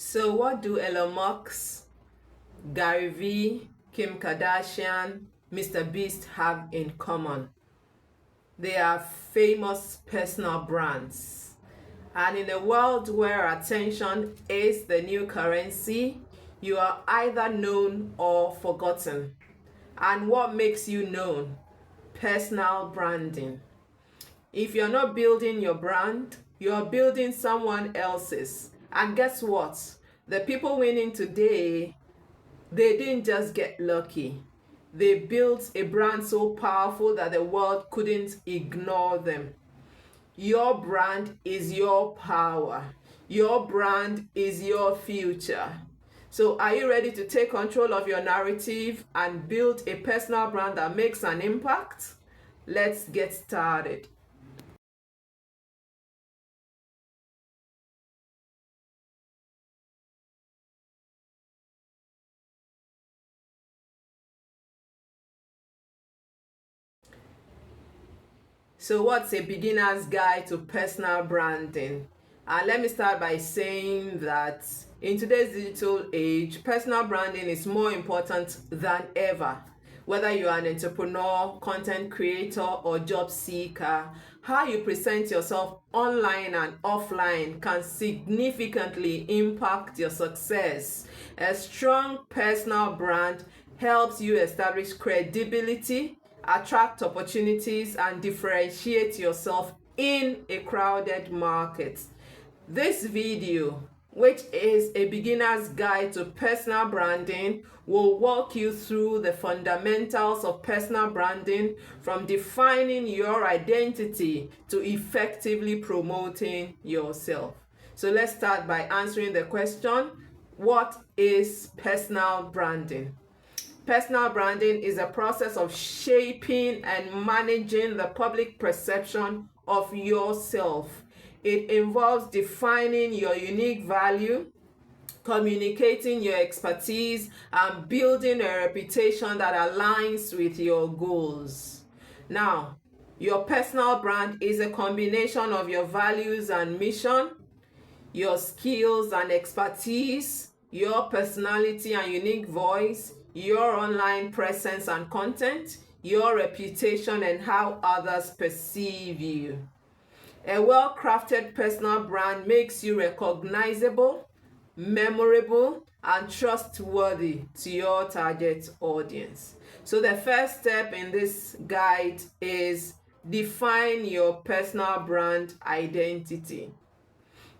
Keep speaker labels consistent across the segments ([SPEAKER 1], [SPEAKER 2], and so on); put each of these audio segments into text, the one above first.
[SPEAKER 1] So what do Elon Musk, Gary V, Kim Kardashian, MrBeast have in common? They are famous personal brands. And in a world where attention is the new currency, you are either known or forgotten. And what makes you known? Personal branding. If you're not building your brand, you're building someone else's. And guess what? The people winning today, they didn't just get lucky. They built a brand so powerful that the world couldn't ignore them. Your brand is your power. Your brand is your future. So are you ready to take control of your narrative and build a personal brand that makes an impact? Let's get started. So what's a beginner's guide to personal branding? And let me start by saying that in today's digital age, personal branding is more important than ever. Whether you're an entrepreneur, content creator, or job seeker, how you present yourself online and offline can significantly impact your success. A strong personal brand helps you establish credibility, attract opportunities, and differentiate yourself in a crowded market. This video, which is a beginner's guide to personal branding, will walk you through the fundamentals of personal branding, from defining your identity to effectively promoting yourself. So let's start by answering the question, what is personal branding? Personal branding is a process of shaping and managing the public perception of yourself. It involves defining your unique value, communicating your expertise, and building a reputation that aligns with your goals. Now, your personal brand is a combination of your values and mission, your skills and expertise, your personality and unique voice, your online presence and content, your reputation, and how others perceive you. A well-crafted personal brand makes you recognizable, memorable, and trustworthy to your target audience. So the first step in this guide is define your personal brand identity.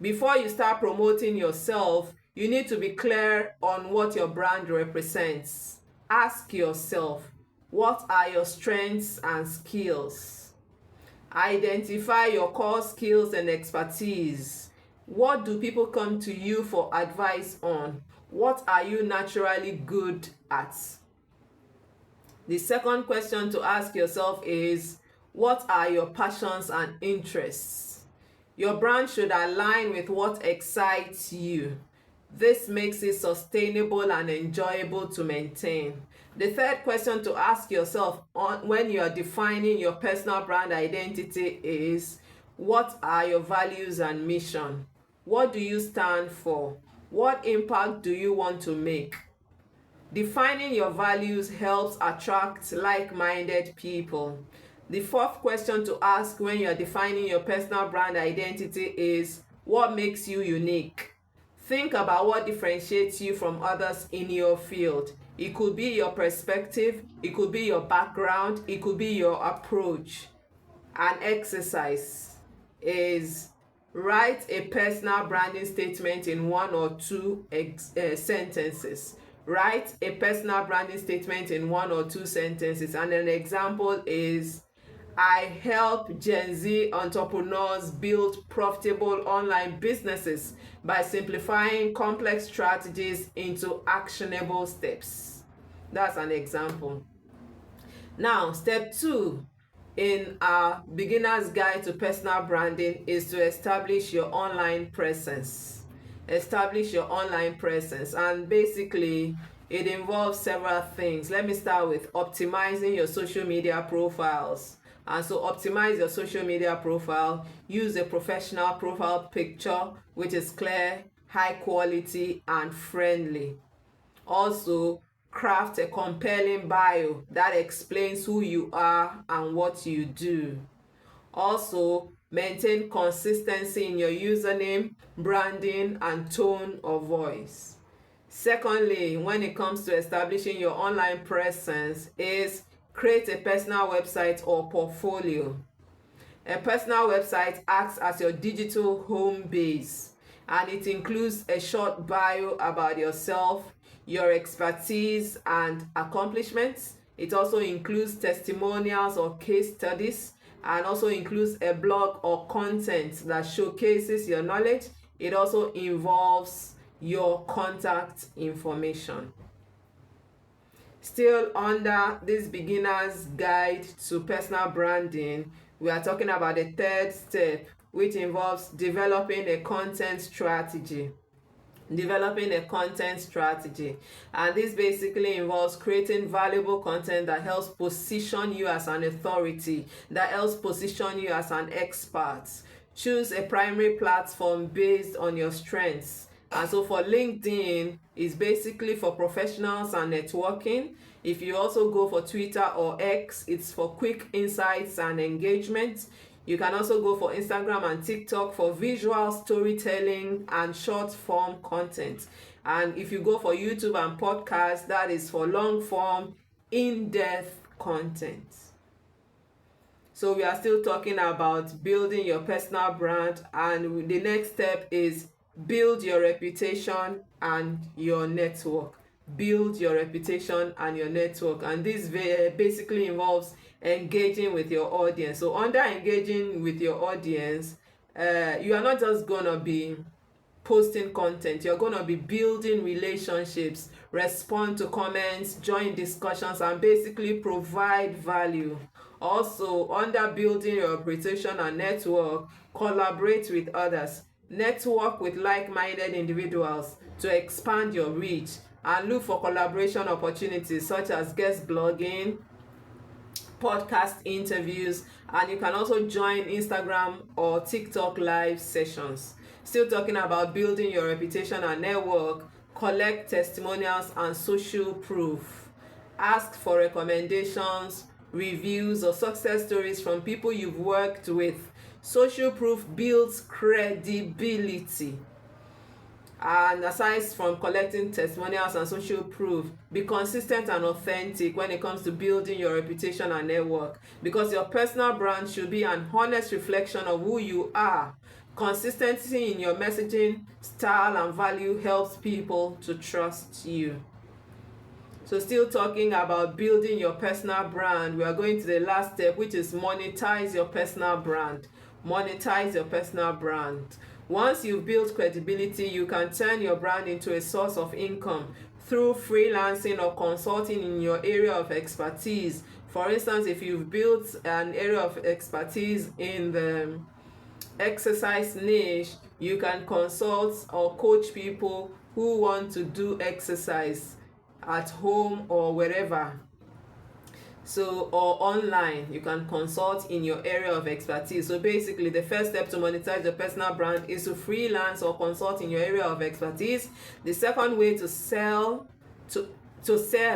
[SPEAKER 1] Before you start promoting yourself, you need to be clear on what your brand represents. Ask yourself, what are your strengths and skills? Identify your core skills and expertise. What do people come to you for advice on? What are you naturally good at? The second question to ask yourself is, what are your passions and interests? Your brand should align with what excites you. This makes it sustainable and enjoyable to maintain. The third question to ask yourself when you are defining your personal brand identity is, what are your values and mission? What do you stand for? What impact do you want to make? Defining your values helps attract like-minded people. The fourth question to ask when you're defining your personal brand identity is, what makes you unique? Think about what differentiates you from others in your field. It could be your perspective, it could be your background, it could be your approach. An exercise is, write a personal branding statement in one or two sentences. Write a personal branding statement in one or two sentences. And an example is, I help GenZ entrepreneurs build profitable online businesses by simplifying complex strategies into actionable steps. That's an example. Now, step 2 in our beginner's guide to personal branding is to establish your online presence. Establish your online presence, and basically it involves several things. Let me start with optimizing your social media profiles. And so optimize your social media profile. Use a professional profile picture which is clear, high quality, and friendly. Also, craft a compelling bio that explains who you are and what you do. Also, maintain consistency in your username, branding, and tone of voice. Secondly, when it comes to establishing your online presence, is create a personal website or portfolio. A personal website acts as your digital home base, and it includes a short bio about yourself, your expertise and accomplishments. It also includes testimonials or case studies, and also includes a blog or content that showcases your knowledge. It also involves your contact information. Still under this beginner's guide to personal branding, we are talking about the third step, which involves developing a content strategy. And this basically involves creating valuable content that helps position you as an authority, that helps position you as an expert. Choose a primary platform based on your strengths. And so for LinkedIn, it's basically for professionals and networking. If you also go for Twitter or X, it's for quick insights and engagement. You can also go for Instagram and TikTok for visual storytelling and short form content. And if you go for YouTube and podcasts, that is for long form, in-depth content. So we are still talking about building your personal brand, and the next step is build your reputation and your network. Build your reputation and your network, and this basically involves engaging with your audience. So under engaging with your audience, you are not just gonna be posting content, you're going to be building relationships, respond to comments, join discussions, and basically provide value. Also, under building your reputation and network, collaborate with others. Network with like-minded individuals to expand your reach, and look for collaboration opportunities such as guest blogging, podcast interviews, and you can also join Instagram or TikTok live sessions. Still talking about building your reputation and network, collect testimonials and social proof. Ask for recommendations, reviews, or success stories from people you've worked with. Social proof builds credibility. And aside from collecting testimonials and social proof, be consistent and authentic when it comes to building your reputation and network, because your personal brand should be an honest reflection of who you are. Consistency in your messaging, style, and value helps people to trust you. So still talking about building your personal brand, we are going to the last step, which is monetize your personal brand. Monetize your personal brand. Once you've built credibility, you can turn your brand into a source of income through freelancing or consulting in your area of expertise. For instance, if you've built an area of expertise in the exercise niche, you can consult or coach people who want to do exercise at home or wherever. So, or online, you can consult in your area of expertise. So basically, the first step to monetize your personal brand is to freelance or consult in your area of expertise. The second way to sell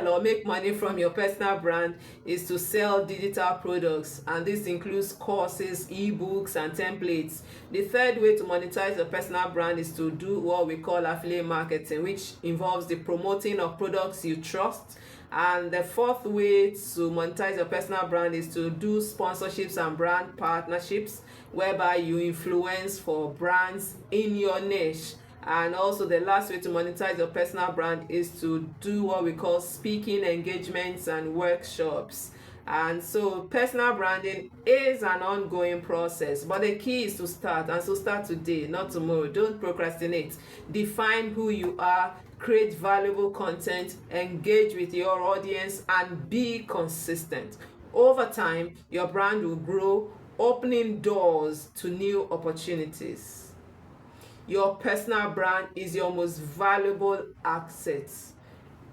[SPEAKER 1] or make money from your personal brand is to sell digital products, and this includes courses, ebooks, and templates. The third way to monetize your personal brand is to do what we call affiliate marketing, which involves the promoting of products you trust. And the fourth way to monetize your personal brand is to do sponsorships and brand partnerships, whereby you influence for brands in your niche. And also the last way to monetize your personal brand is to do what we call speaking engagements and workshops. And so personal branding is an ongoing process, but the key is to start, and so start today, not tomorrow. Don't procrastinate. Define who you are, create valuable content, engage with your audience, and be consistent. Over time, your brand will grow, opening doors to new opportunities. Your personal brand is your most valuable asset.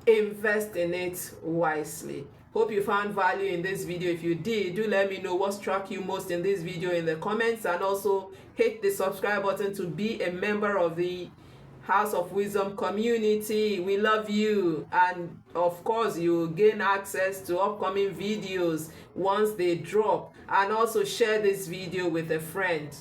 [SPEAKER 1] Invest in it wisely. Hope you found value in this video. If you did, do let me know what struck you most in this video in the comments, and also hit the subscribe button to be a member of the House of Wisdom community. We love you, and of course you will gain access to upcoming videos once they drop, and also share this video with a friend.